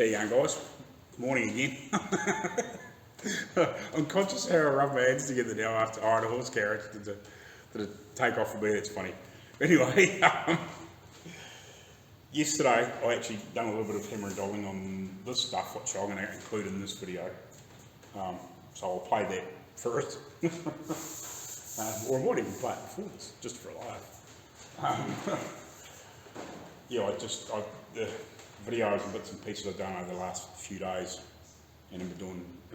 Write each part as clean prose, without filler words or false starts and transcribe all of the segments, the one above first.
There you go, guys. Good morning again. I'm conscious how I rub my hands together now after I hired a horse carriage to take off for me. That's funny. Anyway, yesterday I actually done a little bit of hammer and dolling on this stuff, which I'm going to include in this video. So I'll play that first. Or I might even play it before this, just for a laugh. Yeah, the videos and bits and pieces I've done over the last few days, and in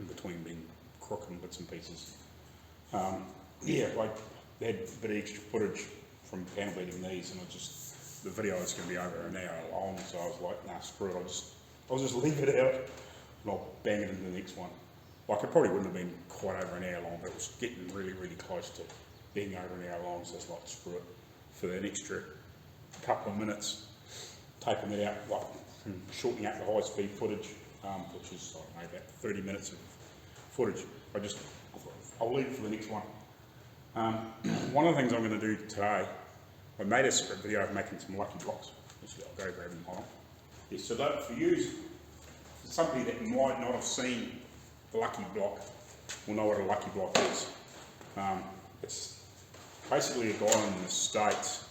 between being crook and bits and pieces. Yeah, like they had a bit of extra footage from panel beating these, and the video is going to be over an hour long, so I was like, nah, screw it, I'll just leave it out, and I'll bang it into the next one. Like, it probably wouldn't have been quite over an hour long, but it was getting really, really close to being over an hour long, so it's like, screw it, for an extra couple of minutes, taking it out, like, and shortening out the high-speed footage, which is, I don't know, about 30 minutes of footage. I'll leave it for the next one. One of the things I'm going to do today, I made a separate video of making some lucky blocks. I'll go grab them on. Yeah, so that for you, for somebody that might not have seen the lucky block, will know what a lucky block is. It's basically a guy in the States.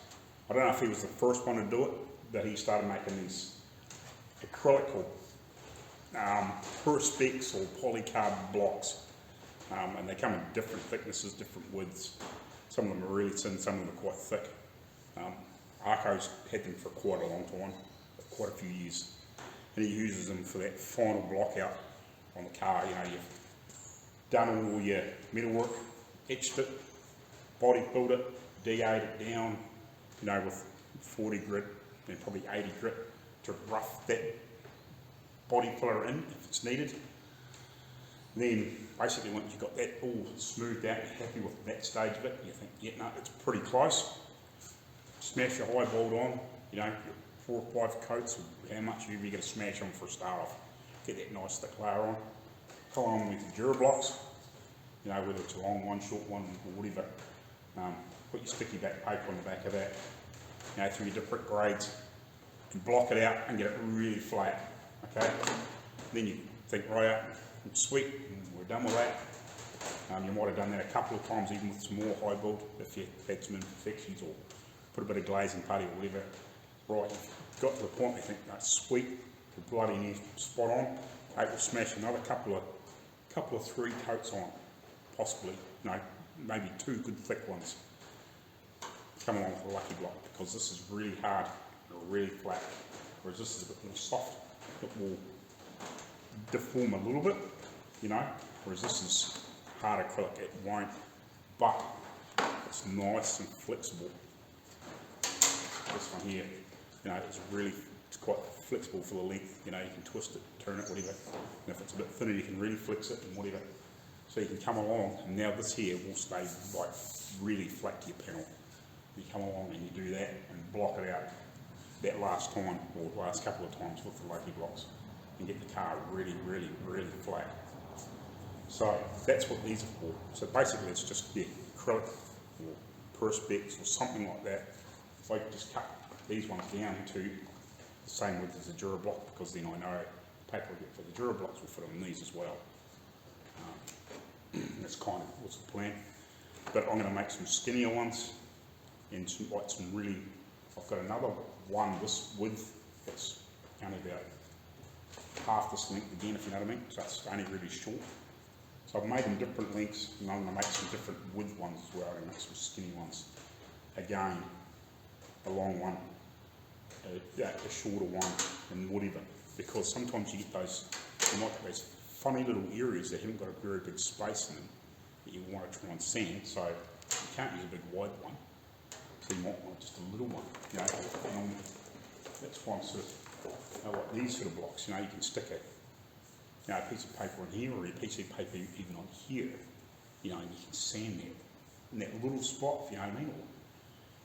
I don't know if he was the first one to do it, but he started making these acrylic or perspex or polycarb blocks, and they come in different thicknesses, different widths. Some of them are really thin, some of them are quite thick. Arco's had them for quite a long time, quite a few years, and he uses them for that final block out on the car. You know, you've done all your metalwork, etched it, body filled it, DA'd it down, you know, with 40 grit and probably 80 grit to rough that body filler in if it's needed. And then basically once you've got that all smoothed out and you're happy with that stage of it, you think, yeah, no, it's pretty close. Smash your high bolt on, you know, 4 or 5 coats, or how much you're going to smash on for a start off. Get that nice thick layer on. Come on with your Durablocks, you know, whether it's a long one, short one, or whatever. Put your sticky back paper on the back of that, you know, through your different grades, and block it out and get it really flat. Okay, then you think, right, sweet, we're done with that. You might have done that a couple of times, even with some more high build, if you had some imperfections or put a bit of glazing putty or whatever. Right, you've got to the point where you think, that's sweet, you're bloody near spot on. Okay, we'll smash another couple of 3 coats on, possibly, you know, maybe 2 good thick ones. Come along with a lucky block, because this is really hard or really flat, whereas this is a bit more soft. It will deform a little bit, you know, whereas this is hard acrylic, it won't, but it's nice and flexible. This one here, you know, it's quite flexible for the length, you know, you can twist it, turn it, whatever, and if it's a bit thinner you can really flex it and whatever. So you can come along, and now this here will stay like really flat to your panel. You come along and you do that and block it out that last time, or last couple of times with the lucky blocks, and get the car really, really, really flat. So that's what these are for. So basically it's just acrylic or perspex or something like that. If I just cut these ones down to the same width as the Durablock, because then I know the paper I get for the Durablocks will fit on these as well. That's kind of what's the plan. But I'm going to make some skinnier ones and some really. I've got another one this width that's only about half this length again, if you know what I mean. So that's only really short. So I've made them different lengths, and I'm going to make some different width ones as well. I'm going to make some skinny ones. Again, a long one, a shorter one, and whatever. Because sometimes you get those funny little areas that haven't got a very big space in them that you want to try and sand. So you can't use a big wide one. So you might want just a little one, you know. That's why I'm sort of, like these sort of blocks, you know, you can stick a piece of paper on here, or a piece of paper even on here, you know, and you can sand that in that little spot, if you know what I mean, or,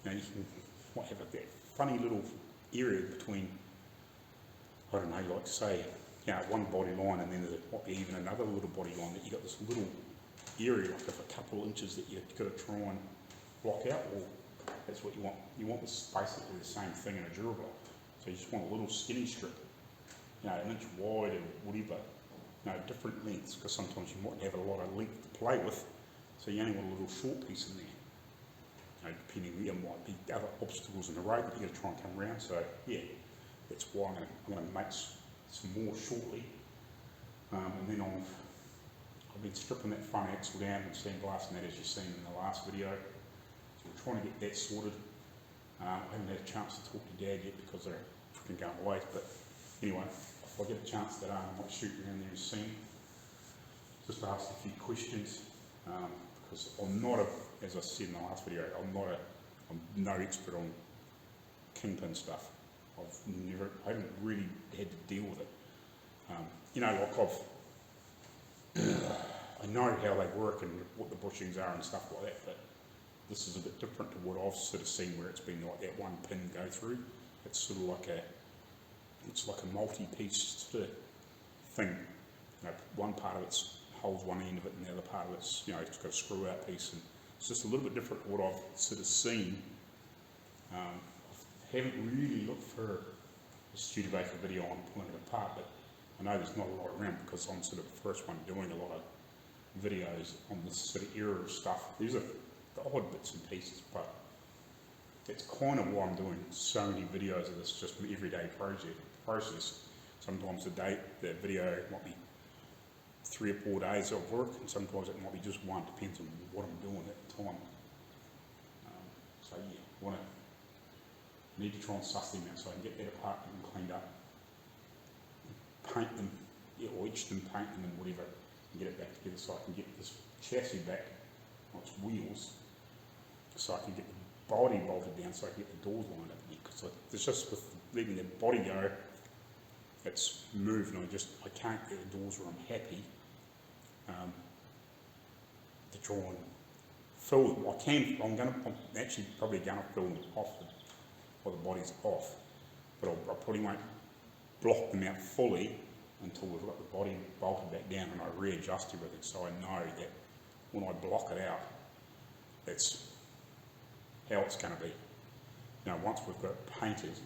you know, you can have that funny little area between, I don't know, like say, you know, one body line, and then there might be even another little body line that you got this little area like of a couple of inches that you've got to try and block out, or that's what you want. You want this basically the same thing in a Durablock. So you just want a little skinny strip an inch wide or whatever, different lengths, because sometimes you might have a lot of length to play with, so you only want a little short piece in there. Depending, there might be other obstacles in the road that you've got to try and come around, so yeah, that's why I'm going to make some more shortly. And then I've been stripping that front axle down and sandblasting that, as you've seen in the last video. So we're trying to get that sorted. I haven't had a chance to talk to Dad yet because they're freaking going away, but anyway, if I get a chance that I might shoot around there and see him. Just ask a few questions, because I'm not as I said in the last video, I'm no expert on kingpin stuff. I haven't really had to deal with it. I know how they work and what the bushings are and stuff like that, but this is a bit different to what I've sort of seen, where it's been like that one pin go through. It's sort of like a multi-piece sort of thing. One part of it holds one end of it, and the other part of it's it's got a screw out piece, and it's just a little bit different to what I've sort of seen. I haven't really looked for a studebaker video on pulling it apart, but I know there's not a lot around because I'm sort of the first one doing a lot of videos on this sort of era of stuff. These are the odd bits and pieces, but that's kind of why I'm doing so many videos of this, just an everyday process. Sometimes the video might be 3 or 4 days of work, and sometimes it might be just one, depends on what I'm doing at the time. So yeah, need to try and suss them out so I can get that apartment cleaned up, paint them, or etch them, paint them and whatever, and get it back together so I can get this chassis back on its wheels, so I can get the body bolted down so I can get the doors lined up again, because it's just with letting the body go, it's moved, and I can't get the doors where I'm happy to try and fill them. I'm actually probably going to fill them off while the body's off, but I probably won't block them out fully until we've got the body bolted back down and I readjust everything, so I know that when I block it out, that's how it's going to be. Once we've got it painted,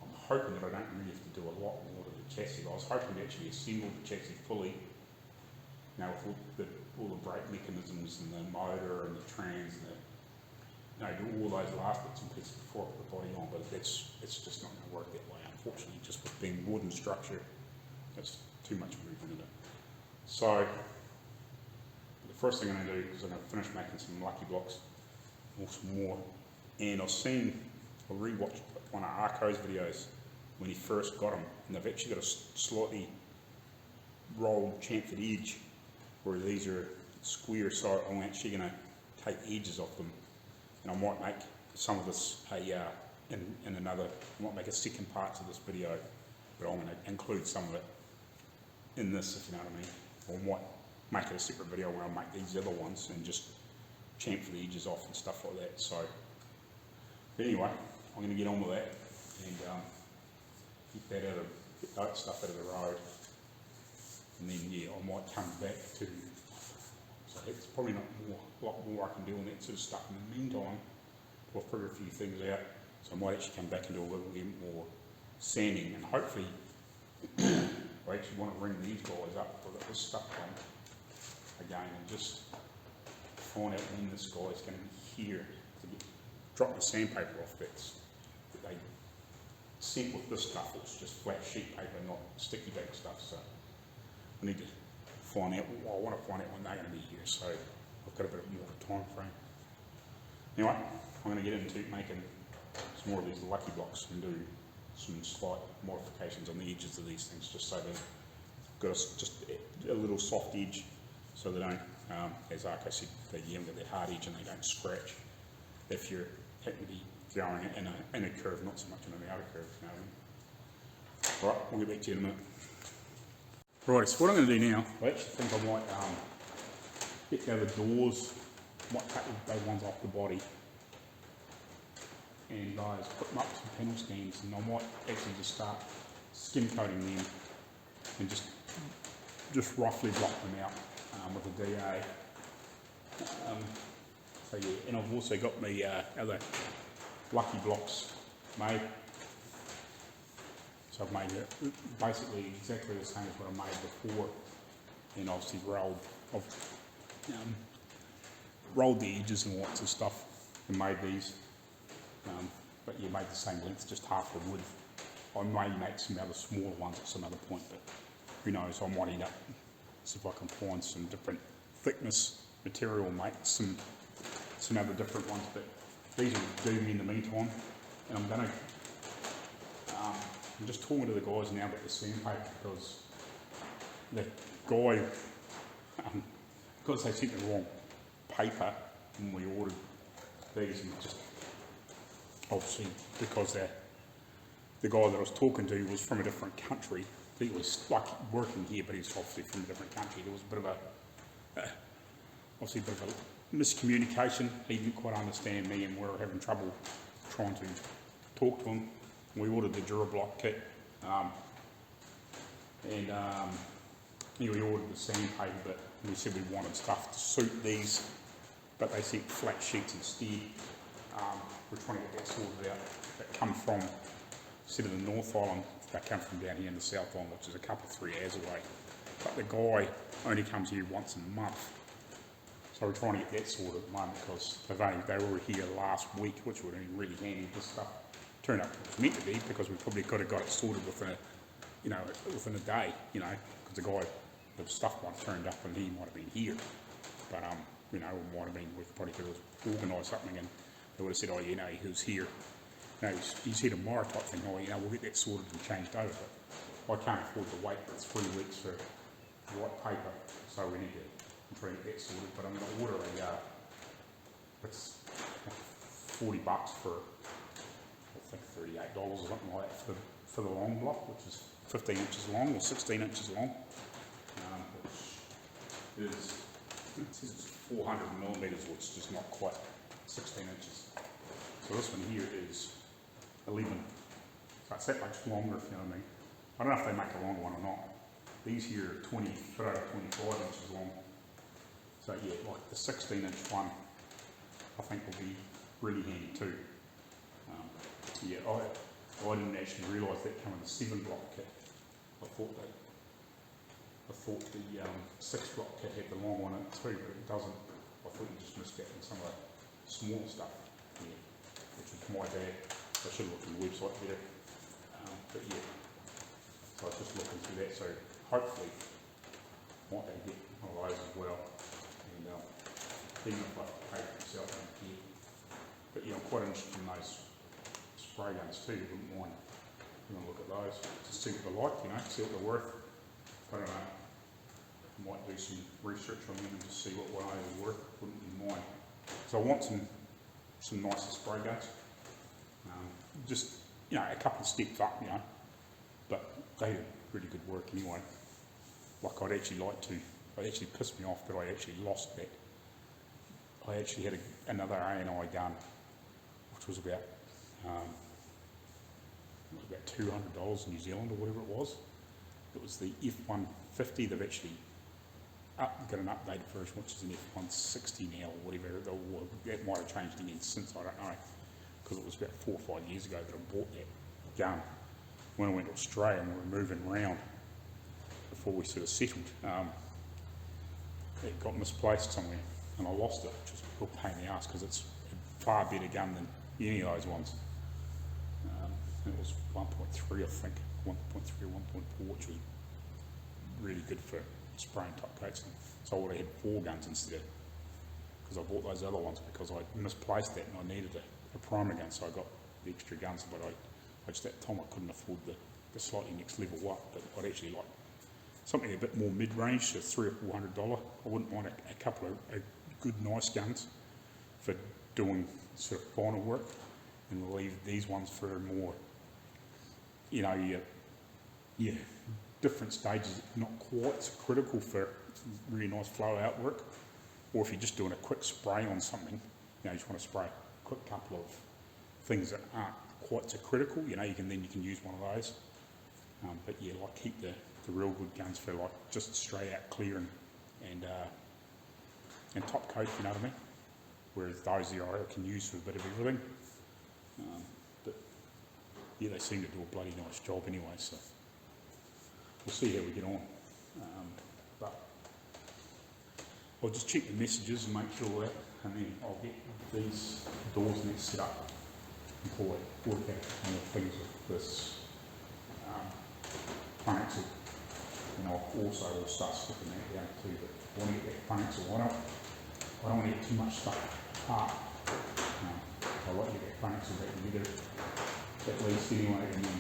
I'm hoping that I don't really have to do a lot more to the chassis. I was hoping to actually assemble the chassis fully, with all the brake mechanisms and the motor and the trans and do all those last bits and pieces before I put the body on, but it's just not going to work that way, unfortunately. Just with being wooden structure, that's too much movement in it. So the first thing I'm going to do is I'm going to finish making some lucky blocks, or some more. And I rewatched one of Arco's videos when he first got them, and they've actually got a slightly rolled chamfered edge, whereas these are square, so I'm actually going to take edges off them. And I might make some of this in another, I might make a second part to this video, but I'm going to include some of it in this, if you know what I mean. Or I might make it a separate video where I make these other ones and just chamfer the edges off and stuff like that. So, but anyway, I'm going to get on with that and get that stuff out of the road. And then I might come back to. So it's probably not a lot more I can do on that sort of stuff. In the meantime, I'll figure a few things out. So I might actually come back and do a little bit more sanding, and hopefully I actually want to ring these guys up for this stuff on again, and just find out when this guy's going to be here to drop the sandpaper off bits that they sent with this stuff. It's just flat sheet paper, not sticky back stuff. So I need to find out. Well, I want to find out when they're going to be here, so I've got a bit more of a time frame. Anyway, I'm going to get into making some more of these lucky blocks and do some slight modifications on the edges of these things, just so they've got just a little soft edge, so they don't, as Arco said, they haven't got that hard edge and they don't scratch if you're happen to be going in a curve, not so much in the outer curve. You know what I mean? Right, we'll get back to you in a minute. Right, so what I'm going to do now, I actually think I might get the other doors, might cut those ones off the body, and those, put them up to some panel stands, and I might actually just start skim coating them and just roughly block them out with a DA. So yeah, and I've also got my other lucky blocks made. So I've made it basically exactly the same as what I made before, and obviously rolled the edges and lots of stuff and made these. But you made the same length, just half the width. I may make some other smaller ones at some other point, but who knows, I might end up, see if I can find some different thickness material, make some other different ones, but these will do me in the meantime. And I'm just talking to the guys now about the sandpaper, because the guy, because they sent the wrong paper when we ordered these, and just obviously because the guy that I was talking to was from a different country. He was like working here, but he's obviously from a different country. There was a bit of obviously a bit of a miscommunication. He didn't quite understand me, and we were having trouble trying to talk to him. We ordered the Durablock kit, and we ordered the sandpaper, but we said we wanted stuff to suit these, but they sent flat sheets instead. We're trying to get that sorted out. That come from, instead of the North Island, they come from down here in the South Island, which is a couple, 3 hours away. But the guy only comes here once a month. So we're trying to get that sorted at the moment, because they were here last week, which would have been really handy. This stuff turned up it was meant to be, because we probably could have got it sorted within a day, because the guy, the stuff might have turned up and he might have been here. But, it might have been, we probably could have organised something, and they would have said, he was here. He's here tomorrow type thing. We'll get that sorted and changed over. But I can't afford to wait for 3 weeks for white paper, so we need to try and get that sorted. But I'm going to order it's $40 for, I think $38 or something like that for the long block, which is 15 inches long or 16 inches long, which is, it says it's 400 millimetres, which is just not quite 16 inches. So this one here is 11. So it's that much longer, if you know what I mean. I don't know if they make a long one or not. These here are 25 inches long. So yeah, like the 16-inch one, I think will be really handy too. I didn't actually realise that came with the 7-block kit. I thought the 6-block kit had the long one in it too, but it doesn't. I thought you just missed out on some of the small stuff. Yeah, which is my bad. I should look at the website better. But yeah, so I was just looking through that. So hopefully, might be get one of those as well. And even if I pay for myself in here. But yeah, I'm quite interested in those spray guns too. You wouldn't mind having a look at those to see what they're like, see what they're worth. I don't know. I might do some research on them and just see what one is worth. Wouldn't be mine. So I want some nicer spray guns. Just a couple of steps up, but they did really good work anyway. Like I'd actually like to. It actually pissed me off that I actually lost that. I actually had another A&I gun, which was about $200 New Zealand or whatever it was. It was the F150. They've actually got an updated version, which is an F160 now or whatever. That might have changed again since, I don't know, because it was about 4 or 5 years ago that I bought that gun. When I went to Australia and we were moving around before we sort of settled, it got misplaced somewhere and I lost it, which was a real pain in the ass because it's a far better gun than any of those ones. It was 1.3, I think, 1.3 or 1.4, which was really good for spraying top coats. So I would have had 4 guns instead, because I bought those other ones because I misplaced that and I needed a primer gun, so I got the extra guns. But I just at the time I couldn't afford the slightly next level up. But I'd actually like something a bit more mid-range, so $300 or $400. I wouldn't mind a couple of good, nice guns for doing sort of final work, and we'll leave these ones for more, different stages, not quite so critical for really nice flow out work. Or if you're just doing a quick spray on something, you just want to spray a quick couple of things that aren't quite so critical, you can use one of those. But yeah, like keep the real good guns for like just straight out clear and top coat, you know what I mean? Whereas those here I can use for a bit of everything. But yeah, they seem to do a bloody nice job anyway, so we'll see how we get on. But I'll just check the messages and make sure that, and then I'll get these doors and that set up before I work out some of the things with this front axle. And I'll also will start sticking that down too, but I want to get that front axle. I don't want to get too much stuff apart. I like to get that front axle back together at least anyway, and then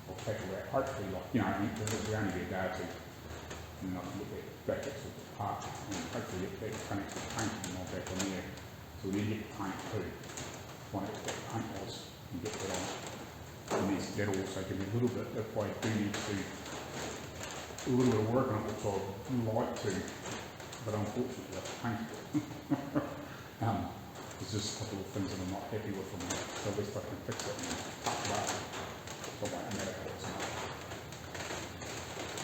I'll tackle that hopefully, like, you know, I mean, because it'll only be a day or two, and then I can get that back axle apart, and hopefully get that front axle painted and all back on there. So we need to get the paint too. Find out what that paint was and get that on. And then that'll also give me a little bit, if I do need to, a little bit of work on it, which I'd like to, but unfortunately I paint it. There's just a couple of things that I'm not happy with on that, so at least I can fix it and touch it up. So it won't matter what's not.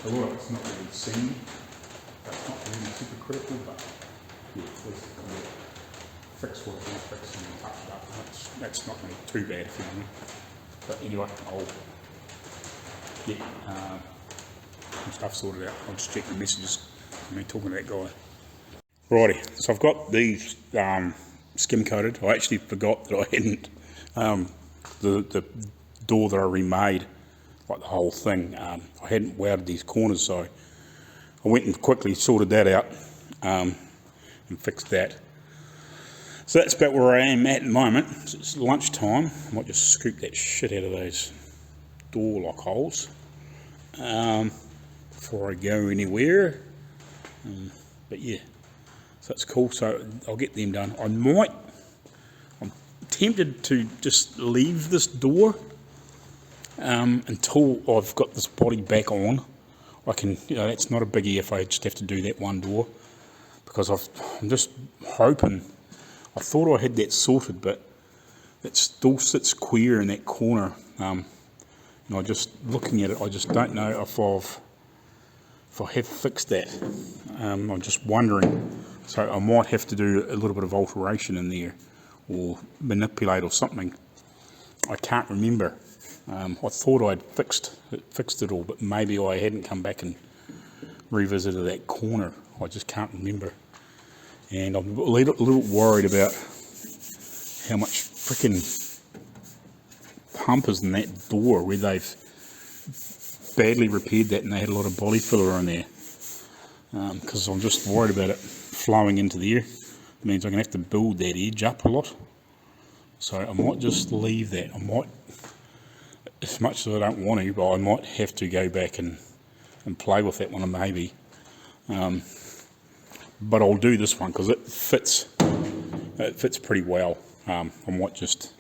A lot of it's not really seen, that's not really super critical, but yeah, at least I can fix what I want to fix and then touch it up. That's not really too bad if you know me. But anyway, I'll get some stuff sorted out. I'll just check the messages and then talking to that guy. Righty, so I've got these skim coated. I actually forgot that I hadn't the door that I remade, like the whole thing. I hadn't welded these corners, so I went and quickly sorted that out and fixed that. So that's about where I am at the moment. So it's lunchtime. I might just scoop that shit out of those door lock holes before I go anywhere. But yeah, so that's cool. So I'll get them done. I'm tempted to just leave this door until I've got this body back on. I can, you know, that's not a biggie if I just have to do that one door, because I'm just hoping. I thought I had that sorted, but it still sits queer in that corner. And I just looking at it, I just don't know if I have fixed that. I'm just wondering. So I might have to do a little bit of alteration in there, or manipulate or something. I can't remember. I thought I'd fixed it all, but maybe I hadn't come back and revisited that corner. I just can't remember. And I'm a little worried about how much frickin' pump is in that door, where they've badly repaired that and they had a lot of body filler in there. Because I'm just worried about it flowing into there. It means I'm going to have to build that edge up a lot. So I might just leave that. I might, as much as I don't want to, but I might have to go back and play with that one maybe. But I'll do this one because it fits pretty well. I might just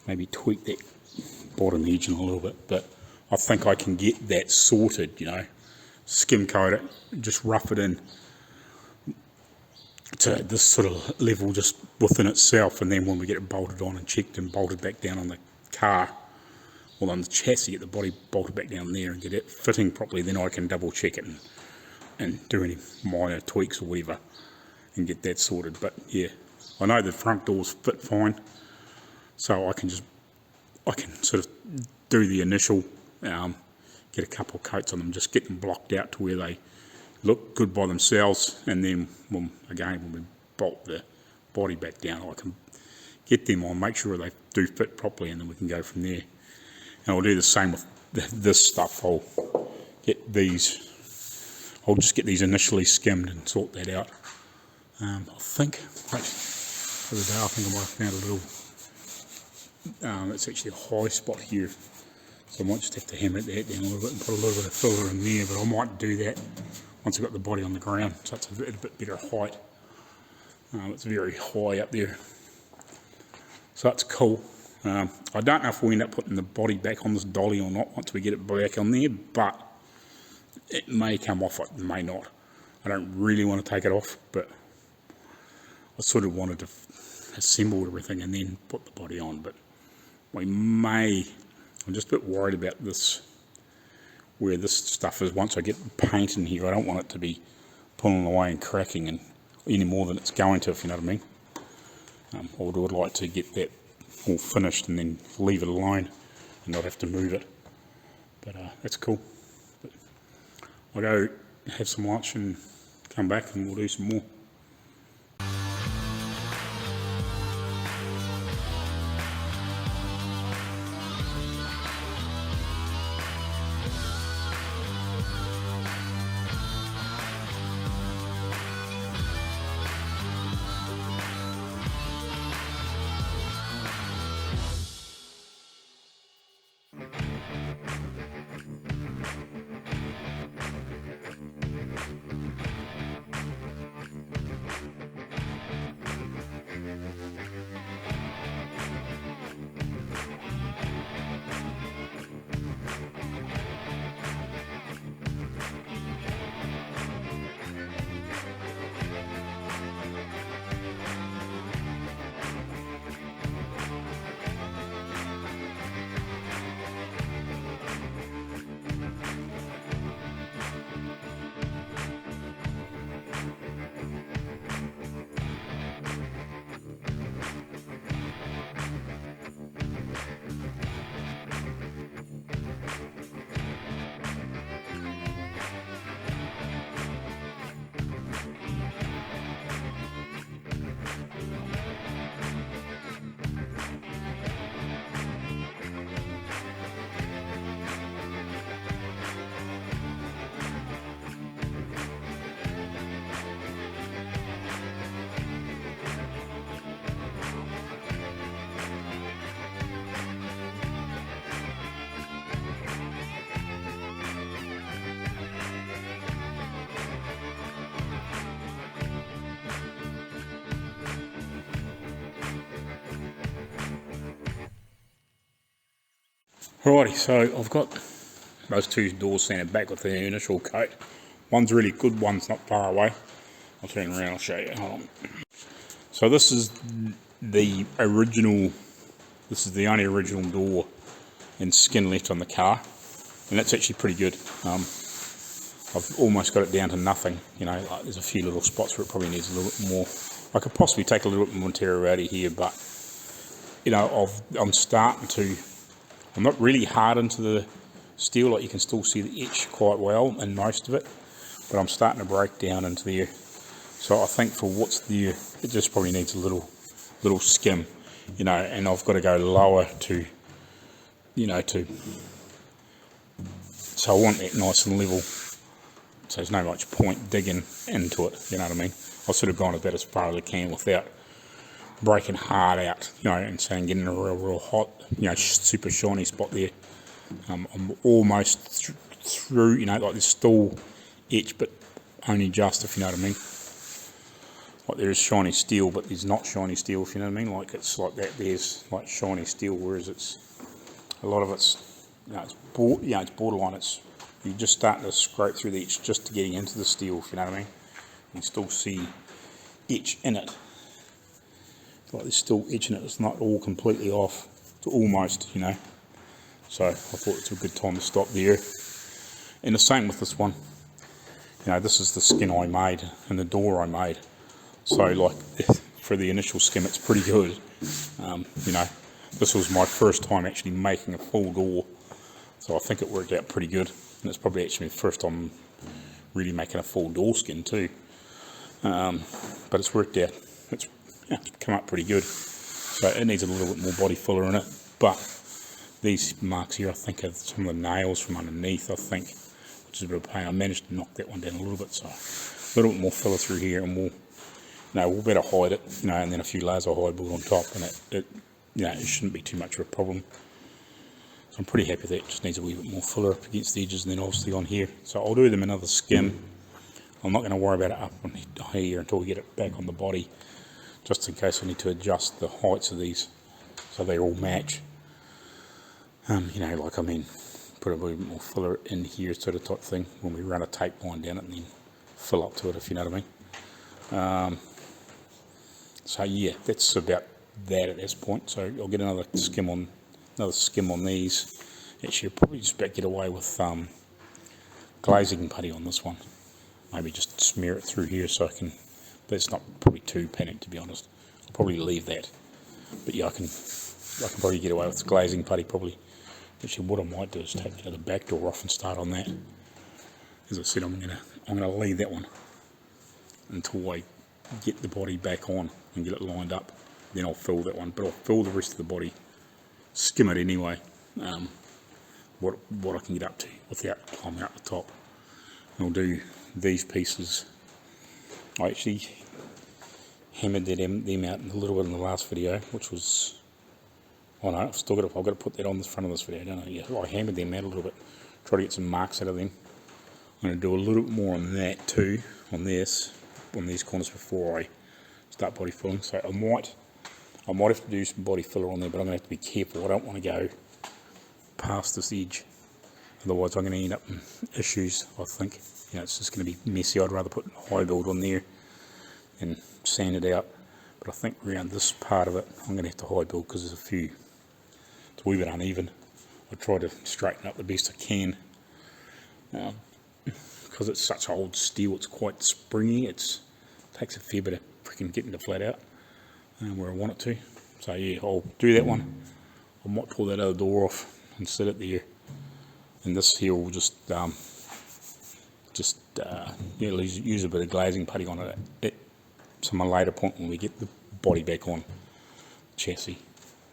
maybe tweak that bottom edge in a little bit, but I think I can get that sorted, you know, skim coat it, just rough it in to this sort of level just within itself, and then when we get it bolted on and checked and bolted back down on the car, or on the chassis, get the body bolted back down there and get it fitting properly, then I can double check it and do any minor tweaks or whatever and get that sorted. But yeah, I know the front doors fit fine, so I can sort of do the initial, get a couple of coats on them, just get them blocked out to where they look good by themselves, and then when we bolt the body back down, I can get them on, make sure they do fit properly, and then we can go from there. And I'll do the same with this stuff. I'll just get these initially skimmed and sort that out. I think, the other day I think I might have found a little, it's actually a high spot here, so I might just have to hammer that down a little bit and put a little bit of filler in there, but I might do that once I've got the body on the ground, so it's a bit better height. It's very high up there, so that's cool. I don't know if we'll end up putting the body back on this dolly or not once we get it back on there, but it may come off, it may not. I don't really want to take it off, but I sort of wanted to assemble everything and then put the body on, but we may. I'm just a bit worried about this, where this stuff is. Once I get paint in here, I don't want it to be pulling away and cracking and any more than it's going to, if you know what I mean. I would like to get that all finished and then leave it alone and not have to move it. But that's cool. But I'll go have some lunch and come back and we'll do some more. Alrighty, so I've got those two doors sanded back with the initial coat. One's really good, one's not far away. I'll turn around, I'll show you. Hold on. So this is the original, this is the only original door and skin left on the car, and that's actually pretty good. I've almost got it down to nothing, you know, like there's a few little spots where it probably needs a little bit more. I could possibly take a little bit more material out of here, but you know, I'm starting to, I'm not really hard into the steel, like you can still see the etch quite well in most of it, but I'm starting to break down into there. So I think for what's there, it just probably needs a little skim, you know, and I've got to go lower to, you know, so I want that nice and level, so there's no much point digging into it, you know what I mean. I've sort of gone about as far as I can without breaking hard out, you know, and saying getting a real hot, you know, super shiny spot there. I'm almost through, you know, like there's still etch, but only just, if you know what I mean. Like there is shiny steel, but there's not shiny steel, if you know what I mean. Like it's like that. There's like shiny steel, whereas it's a lot of it's, you know, it's borderline. It's you're just starting to scrape through the etch just to getting into the steel, if you know what I mean. You still see etch in it. Like there's still etch in it. It's not all completely off. It's almost, you know. So I thought it's a good time to stop there. And the same with this one. You know, this is the skin I made and the door I made. So like for the initial skim, it's pretty good. You know, this was my first time actually making a full door, so I think it worked out pretty good. And it's probably actually the first time really making a full door skin too. But it's worked out. It's come up pretty good. So it needs a little bit more body filler in it. But these marks here, I think, are some of the nails from underneath, I think, which is a bit of a pain. I managed to knock that one down a little bit, so a little bit more filler through here, and we'll better hide it, you know, and then a few layers of hide board on top, and it you know, it shouldn't be too much of a problem. So I'm pretty happy with that. It just needs a wee bit more filler up against the edges, and then obviously on here. So I'll do them another skim. I'm not going to worry about it up on here until we get it back on the body, just in case I need to adjust the heights of these so they all match. You know, like, I mean, put a little bit more filler in here sort of type thing when we run a tape line down it and then fill up to it, if you know what I mean. So yeah, that's about that at this point. So I'll get another skim on these. Actually, I'll probably just about get away with glazing putty on this one. Maybe just smear it through here so I can, but it's not probably too panicked, to be honest. I'll probably leave that. But yeah, I can probably get away with glazing putty, probably Actually, what I might do is take the back door off and start on that. As I said, I'm gonna leave that one until I get the body back on and get it lined up. Then I'll fill that one, but I'll fill the rest of the body, skim it anyway. What I can get up to without climbing up the top. And I'll do these pieces. I actually hammered them out a little bit in the last video, which was, oh no, I've got to put that on the front of this video, don't I? Yeah, I hammered them out a little bit, try to get some marks out of them. I'm going to do a little bit more on that too, on these corners before I start body filling. So I might have to do some body filler on there, but I'm going to have to be careful. I don't want to go past this edge, otherwise I'm going to end up in issues. I think, you know, it's just going to be messy. I'd rather put a high build on there and sand it out, but I think around this part of it I'm going to have to high build because it's a wee bit uneven. I try to straighten up the best I can, because it's such old steel, it's quite springy. It takes a fair bit of freaking getting the flat out where I want it to. So yeah, I'll do that one. I might pull that other door off and set it there, and this here will just use a bit of glazing putty on it at some later point when we get the body back on chassis.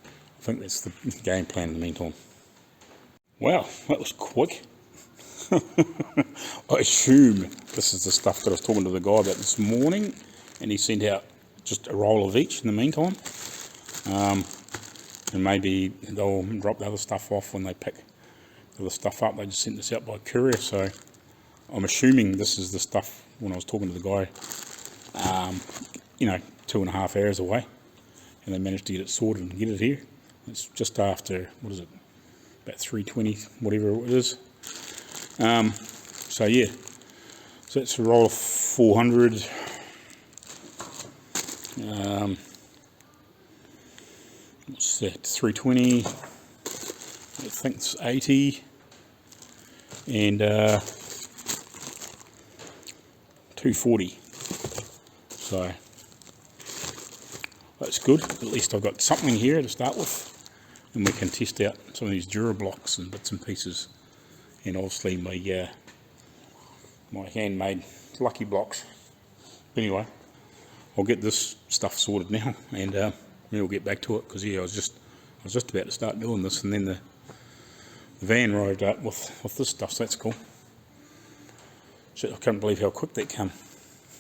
I think that's the game plan in the meantime. Wow, that was quick. I assume this is the stuff that I was talking to the guy about this morning, and he sent out just a roll of each in the meantime. And maybe they'll drop the other stuff off when they pick the other stuff up. They just sent this out by courier, so I'm assuming this is the stuff when I was talking to the guy, 2.5 hours away, and they managed to get it sorted and get it here. It's just after, what is it, about 3:20, whatever it is. So yeah, so that's a roll of 400. What's that, 320, I think it's 80, and 240. So that's good. At least I've got something here to start with, and we can test out some of these Dura blocks and bits and pieces, and obviously my handmade lucky blocks. Anyway, I'll get this stuff sorted now, and we'll get back to it, because yeah, I was just about to start doing this, and then the van arrived up with this stuff, so that's cool. Shit, I can't believe how quick that came.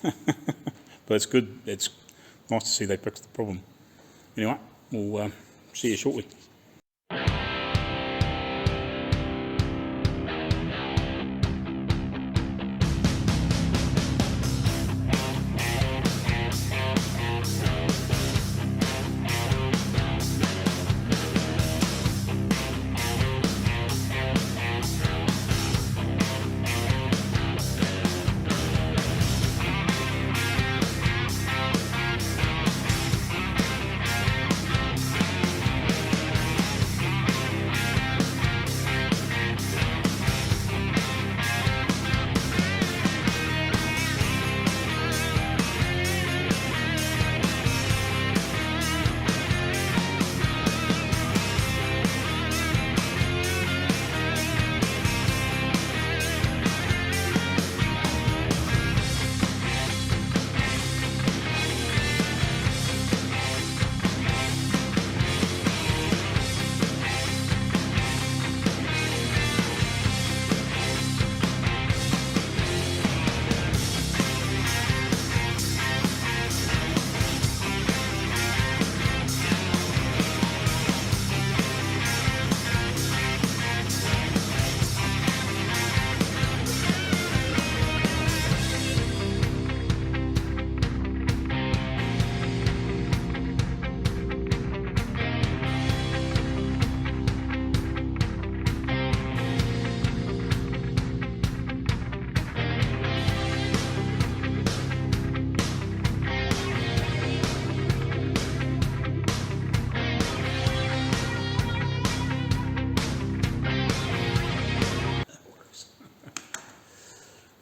But it's good. It's nice to see they fixed the problem. Anyway, we'll see you shortly.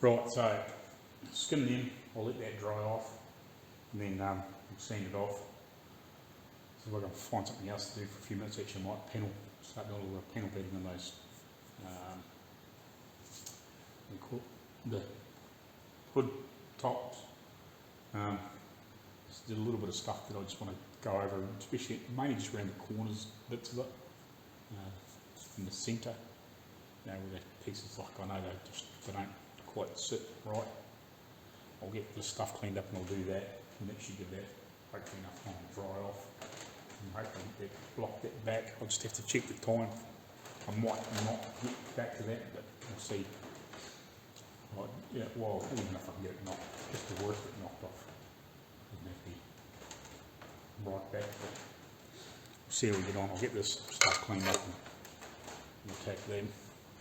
Right, so skim them, I'll let that dry off, and then we'll sand it off. So if I can find something else to do for a few minutes, actually I might panel start doing a little panel bedding on those, we call it the hood tops. Just did a little bit of stuff that I just want to go over, especially mainly just around the corners bits of it, in the centre, you know, where the pieces, like I know they don't quite sit right. I'll get this stuff cleaned up and I'll do that, and actually give that hopefully enough time to dry off, and hopefully block that back. I'll just have to check the time. I might not get back to that, but we'll see. Yeah, well, even if I can get it knocked, just the worst of it knocked off, doesn't have to be right back, but we'll see how we get on. I'll get this stuff cleaned up and we'll attack them.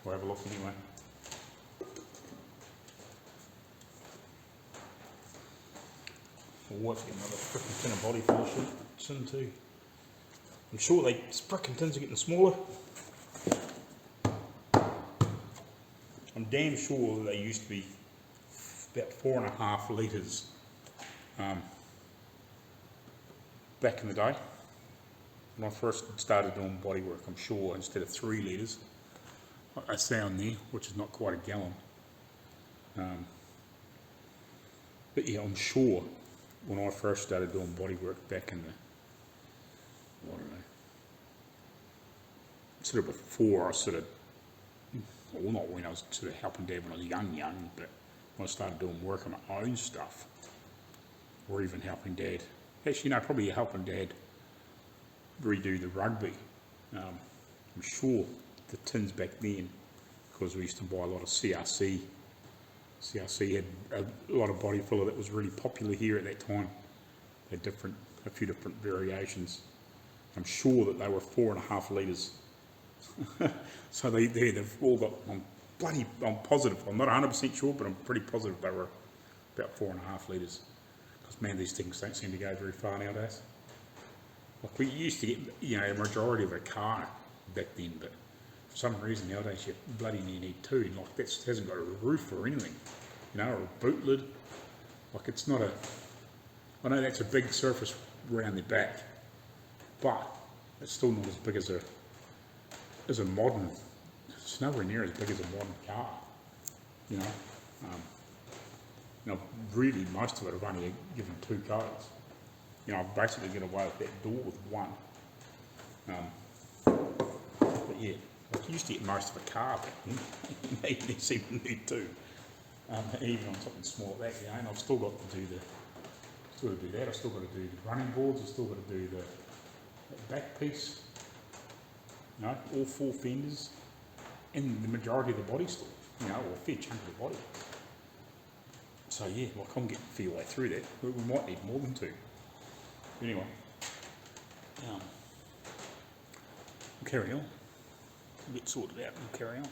We'll have a look anyway. My wife's getting another frickin' tin of body finish tin too. I'm sure they frickin' tins are getting smaller. I'm damn sure they used to be about 4.5 litres back in the day. When I first started doing body work, I'm sure instead of 3 litres, I found there, which is not quite a gallon. But yeah, I'm sure when I first started doing body work back in the, I don't know, sort of before I sort of, well, not when I was sort of helping Dad when I was young, but when I started doing work on my own stuff, or even helping Dad, actually no, probably helping Dad redo the rugby. I'm sure the tins back then, because we used to buy a lot of CRC. CRC had a lot of body filler that was really popular here at that time. They had a few different variations. I'm sure that they were 4.5 litres. So they've all got, I'm positive, I'm not 100% sure, but I'm pretty positive they were about 4.5 litres. Because man, these things don't seem to go very far nowadays. Like we used to get, you know, a majority of a car back then, but for some reason nowadays you bloody near need 2, and like that hasn't got a roof or anything, you know, or a boot lid. Like it's not a, I know that's a big surface around the back, but it's still not as big as a modern, it's nowhere near as big as a modern car, you know. You know, really most of it I've only given 2 coats. You know, I've basically get away with that door with 1. But yeah, like you used to get most of a car back then. You seem to need 2. Even on something small like that, you know, and I've still got to do that. I've still got to do the running boards, I've still got to do the back piece, you know, all 4 fenders, and the majority of the body still, you know, or a fair chunk of the body. So yeah, like I'm getting a fair way through that. We might need more than 2. Anyway, we'll carry on. We'll get sorted out and we'll carry on.